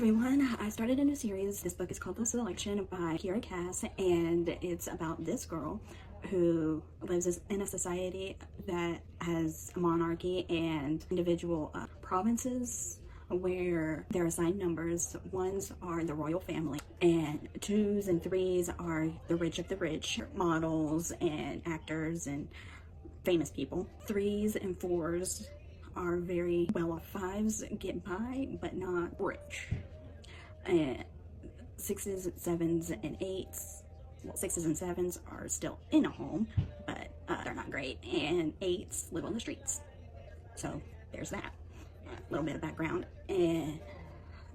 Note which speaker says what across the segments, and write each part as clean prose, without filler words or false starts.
Speaker 1: everyone, I started a new series. This book is called The Selection by Kiera, and it's about this girl who lives in a society that has a monarchy and individual provinces where they're assigned numbers. Ones are the royal family, and twos and threes are the rich of the rich, models and actors and famous people. Threes and fours are very well off. Fives get by but not rich, and sixes, sevens, and eights, well, sixes and sevens are still in a home, but they're not great, and eights live on the streets. So there's that. A little bit of background. And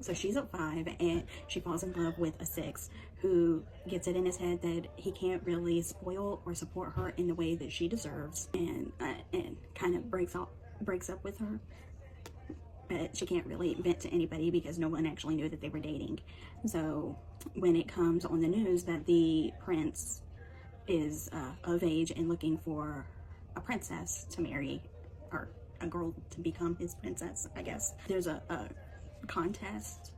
Speaker 1: so she's a 5, and she falls in love with a 6 who gets it in his head that he can't really spoil or support her in the way that she deserves, and kind of breaks up with her. But she can't really vent to anybody because no one actually knew that they were dating. So when it comes on the news that the prince is of age and looking for a princess to marry, or a girl to become his princess, I guess, there's a contest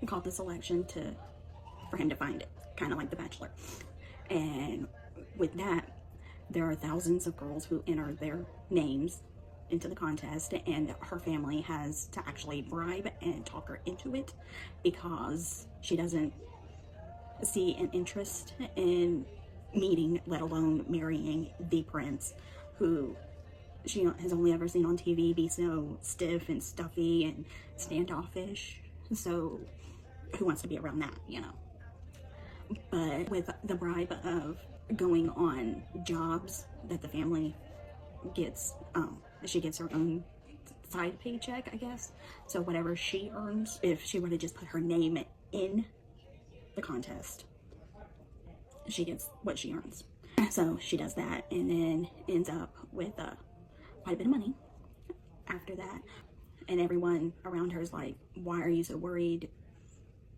Speaker 1: called The Selection for him to find it, kind of like The Bachelor. And with that, there are thousands of girls who enter their names into the contest, and her family has to actually bribe and talk her into it because she doesn't see an interest in meeting, let alone marrying, the prince, who she has only ever seen on TV be so stiff and stuffy and standoffish. So who wants to be around that, you know? But with the bribe of going on jobs that the family gets, she gets her own side paycheck, I guess. So whatever she earns, if she were to just put her name in the contest, she gets what she earns. So she does that, and then ends up with quite a bit of money after that. And everyone around her is like, why are you so worried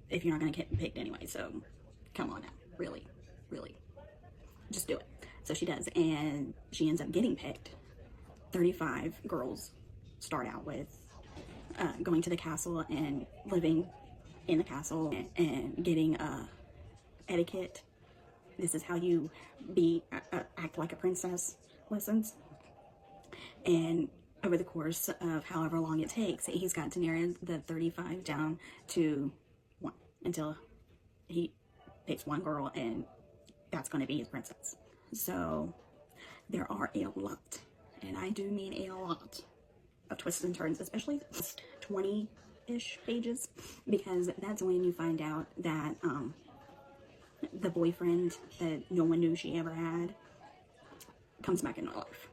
Speaker 1: if you're not going to get picked anyway? So come on now, really, just do it. So she does, and she ends up getting picked. 35 girls start out with going to the castle and living in the castle and getting etiquette. This is how you act like a princess lessons. And over the course of however long it takes, he's got to narrow the 35 down to 1 until he picks one girl, and that's going to be his princess. So there are a lot, and I do mean a lot, of twists and turns, especially 20-ish pages, because that's when you find out that the boyfriend that no one knew she ever had comes back in her life.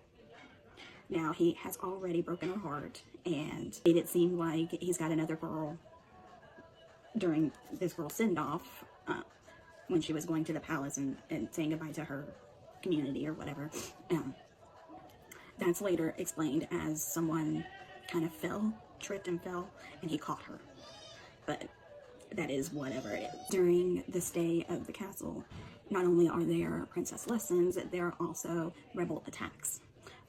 Speaker 1: Now, he has already broken her heart and made it seem like he's got another girl during this girl's send-off when she was going to the palace and saying goodbye to her community or whatever. That's later explained as someone kind of tripped and fell, and he caught her. But that is whatever it is. During the stay of the castle, not only are there princess lessons, there are also rebel attacks.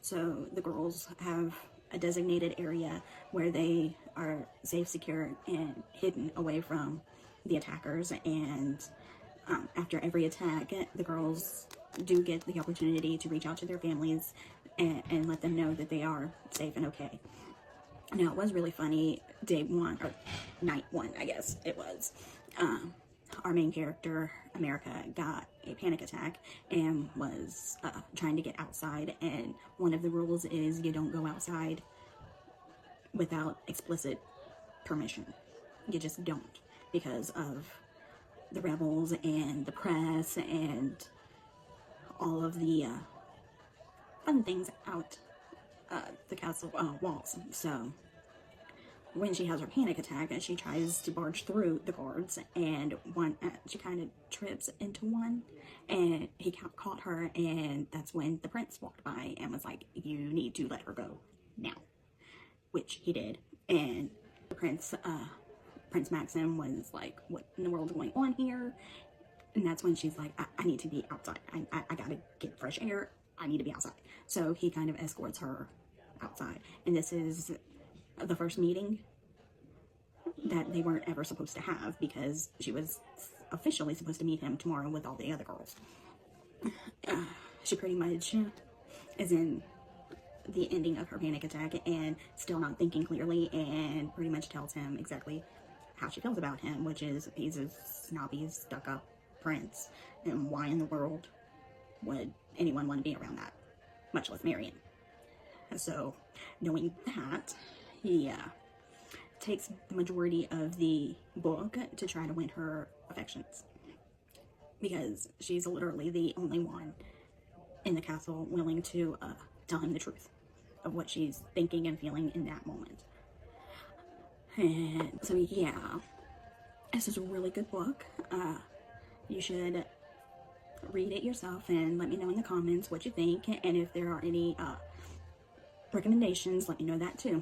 Speaker 1: So the girls have a designated area where they are safe, secure, and hidden away from the attackers. And after every attack, the girls do get the opportunity to reach out to their families and let them know that they are safe and okay. Now, it was really funny, day 1, or night 1, I guess it was. Our main character, America, got a panic attack and was trying to get outside, and one of the rules is you don't go outside without explicit permission. You just don't, because of the rebels and the press and all of the fun things out the castle walls. So when she has her panic attack, she tries to barge through the guards, and she kind of trips into one, and he caught her, and that's when the prince walked by and was like, you need to let her go now, which he did. And the Prince Maxim was like, what in the world is going on here? And that's when she's like, I need to be outside. I gotta get fresh air. I need to be outside. So he kind of escorts her outside. And this is the first meeting that they weren't ever supposed to have, because she was officially supposed to meet him tomorrow with all the other girls. She pretty much is in the ending of her panic attack and still not thinking clearly, and pretty much tells him exactly how she feels about him, which is he's a snobby, stuck-up prince, and why in the world would anyone want to be around that, much less marry him. So, knowing that, he takes the majority of the book to try to win her affections, because she's literally the only one in the castle willing to tell him the truth of what she's thinking and feeling in that moment. And so yeah, this is a really good book. You should read it yourself and let me know in the comments what you think, and if there are any recommendations, let me know that too.